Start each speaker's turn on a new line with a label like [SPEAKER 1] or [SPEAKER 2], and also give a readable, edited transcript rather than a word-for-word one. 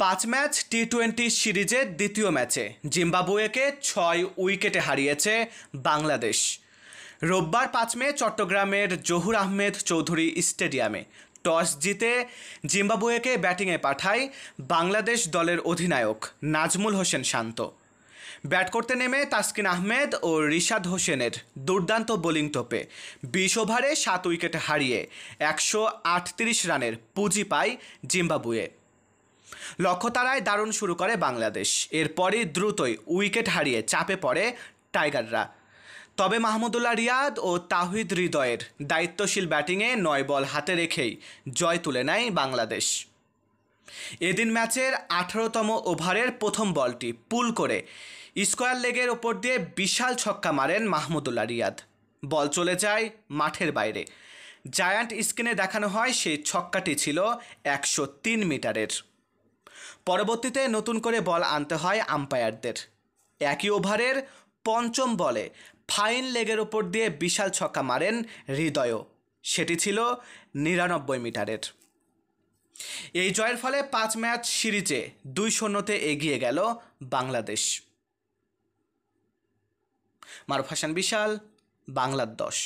[SPEAKER 1] পাঁচ ম্যাচ টি-20 সিরিজের দ্বিতীয় ম্যাচে জিম্বাবুয়েকে 6 উইকেটে হারিয়েছে বাংলাদেশ। রোববার 5 মে চট্টগ্রামের জহুর আহমেদ চৌধুরী স্টেডিয়ামে টস জিতে জিম্বাবুয়েকে ব্যাটিংয়ে পাঠায় বাংলাদেশ দলের অধিনায়ক নাজমুল হোসেন শান্ত। ব্যাট করতে নেমে তাসকিন আহমেদ ও রিশাদ হোসেনের দুর্দান্ত বোলিং তোপে 20 ওভারে 7 উইকেট হারিয়ে 138 রানের পুঁজি পায় জিম্বাবুয়ে। লক্ষ্যতারায় দারুণ শুরু করে বাংলাদেশ, এরপরই দ্রুতই উইকেট হারিয়ে চাপে পড়ে টাইগাররা। তবে মাহমুদুল্লাহ রিয়াদ ও তাওহিদ হৃদয়ের দায়িত্বশীল ব্যাটিংয়ে 9 বল হাতে রেখেই জয় তুলে নেয় বাংলাদেশ। এদিন ম্যাচের 18তম ওভারের প্রথম বলটি পুল করে স্কোয়ার লেগের ওপর দিয়ে বিশাল ছক্কা মারেন মাহমুদুল্লাহ রিয়াদ। বল চলে যায় মাঠের বাইরে। জায়ান্ট স্ক্রিনে দেখানো হয় সেই ছক্কাটি ছিল 103 মিটারের। পরবর্তীতে নতুন করে বল আনতে হয় আম্পায়ারদের। একই ওভারের পঞ্চম বলে ফাইন লেগের ওপর দিয়ে বিশাল ছক্কা মারেন হৃদয়ও, সেটি ছিল 99 মিটারের। এই জয়ের ফলে 5 ম্যাচ সিরিজে 2-0 এগিয়ে গেল বাংলাদেশ। মারুফ হাসান বিশাল, বাংলার 10।